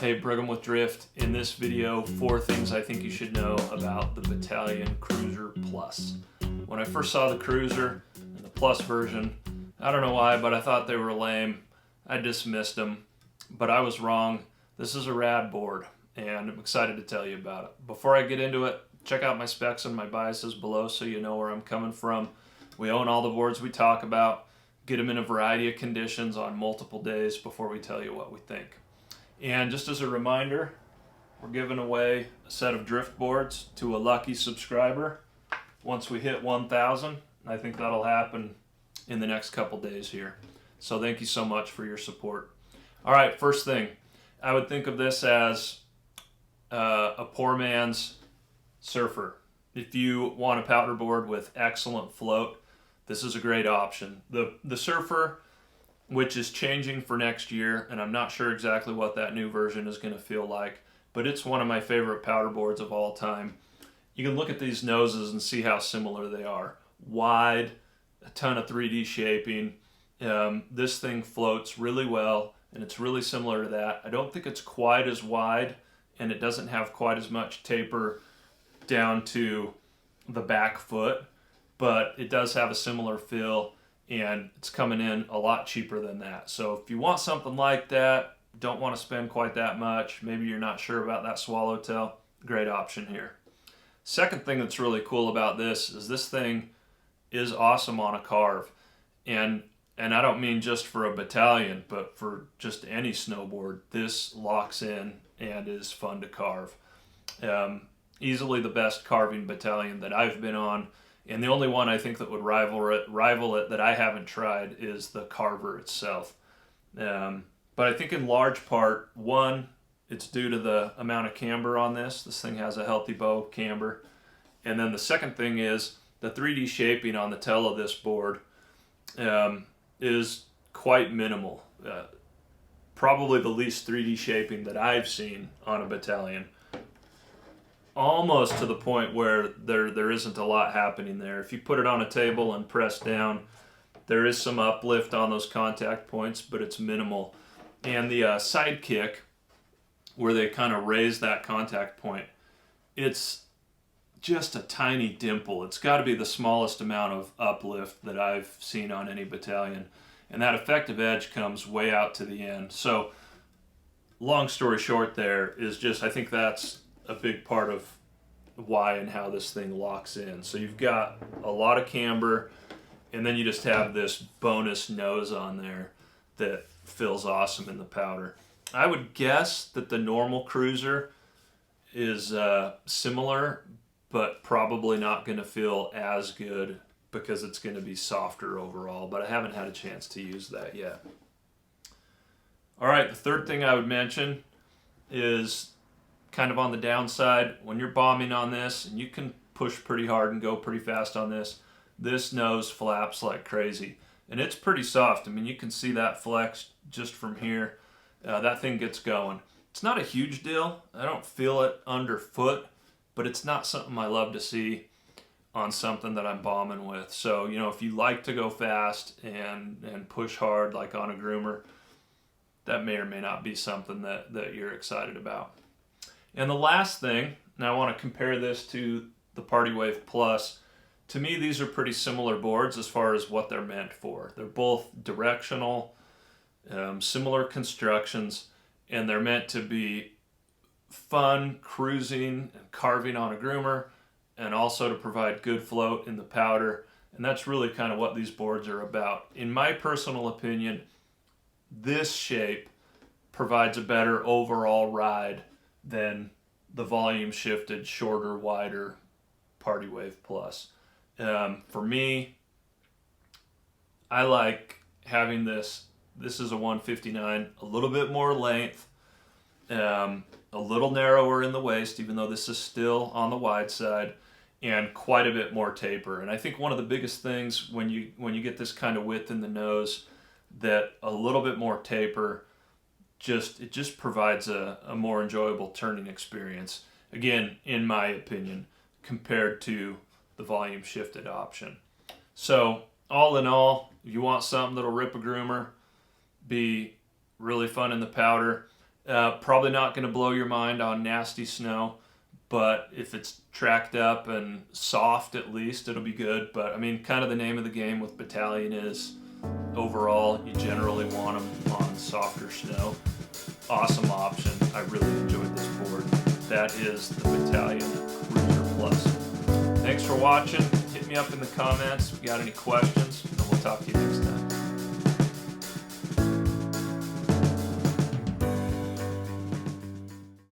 Hey, Brigham with Drift. In this video, 4 things I think you should know about the Bataleon Cruiser Plus. When I first saw the Cruiser and the Plus version, I don't know why, but I thought they were lame. I dismissed them, but I was wrong. This is a rad board, and I'm excited to tell you about it. Before I get into it, check out my specs and my biases below so you know where I'm coming from. We own all the boards we talk about, get them in a variety of conditions on multiple days before we tell you what we think. And just as a reminder, we're giving away a set of drift boards to a lucky subscriber once we hit 1,000. I think that'll happen in the next couple days here. So thank you so much for your support. All right, first thing, I would think of this as a poor man's surfer. If you want a powder board with excellent float, this is a great option. The surfer, which is changing for next year, and I'm not sure exactly what that new version is going to feel like, but it's one of my favorite powder boards of all time. You can look at these noses and see how similar they are. Wide, a ton of 3D shaping. This thing floats really well, and it's really similar to that. I don't think it's quite as wide, and it doesn't have quite as much taper down to the back foot, but it does have a similar feel, and it's coming in a lot cheaper than that. So if you want something like that, don't want to spend quite that much, maybe you're not sure about that swallowtail, great option here. Second thing that's really cool about this is this thing is awesome on a carve. And I don't mean just for a Bataleon, but for just any snowboard, this locks in and is fun to carve. Easily the best carving Bataleon that I've been on. And the only one I think that would rival it that I haven't tried is the carver itself. But I think in large part, one, it's due to the amount of camber on this. This thing has a healthy bow camber. And then the second thing is the 3D shaping on the tail of this board is quite minimal. Probably the least 3D shaping that I've seen on a Bataleon. Almost to the point where there isn't a lot happening there. If you put it on a table and press down, there is some uplift on those contact points, but it's minimal. And the side kick, where they kind of raise that contact point, it's just a tiny dimple. It's got to be the smallest amount of uplift that I've seen on any Bataleon. And that effective edge comes way out to the end. So long story short there is just, I think that's a big part of why and how this thing locks in. So you've got a lot of camber, and then you just have this bonus nose on there that feels awesome in the powder. I would guess that the normal Cruiser is similar, but probably not going to feel as good because it's going to be softer overall, but I haven't had a chance to use that yet. All right, the third thing I would mention is kind of on the downside. When you're bombing on this, and you can push pretty hard and go pretty fast on this, this nose flaps like crazy. And it's pretty soft. I mean, you can see that flex just from here. That thing gets going. It's not a huge deal. I don't feel it underfoot, but it's not something I love to see on something that I'm bombing with. So, you know, if you like to go fast and push hard like on a groomer, that may or may not be something that you're excited about. And the last thing, and I want to compare this to the Party Wave Plus, to me these are pretty similar boards as far as what they're meant for. They're both directional, similar constructions, and they're meant to be fun cruising and carving on a groomer, and also to provide good float in the powder. And that's really kind of what these boards are about. In my personal opinion, this shape provides a better overall ride than the volume shifted, shorter, wider Party Wave Plus. For me, I like having this. This is a 159, a little bit more length, a little narrower in the waist, even though this is still on the wide side, and quite a bit more taper. And I think one of the biggest things when you get this kind of width in the nose, that a little bit more taper it just provides a more enjoyable turning experience, again, in my opinion, compared to the volume shifted option. So all in all, if you want something that'll rip a groomer, be really fun in the powder, Probably not going to blow your mind on nasty snow, but if it's tracked up and soft at least, it'll be good. But I mean, kind of the name of the game with Bataleon is overall, you generally want them on softer snow. Awesome option. I really enjoyed this board. That is the Bataleon Cruiser Plus. Thanks for watching. Hit me up in the comments if you got any questions, and we'll talk to you next time.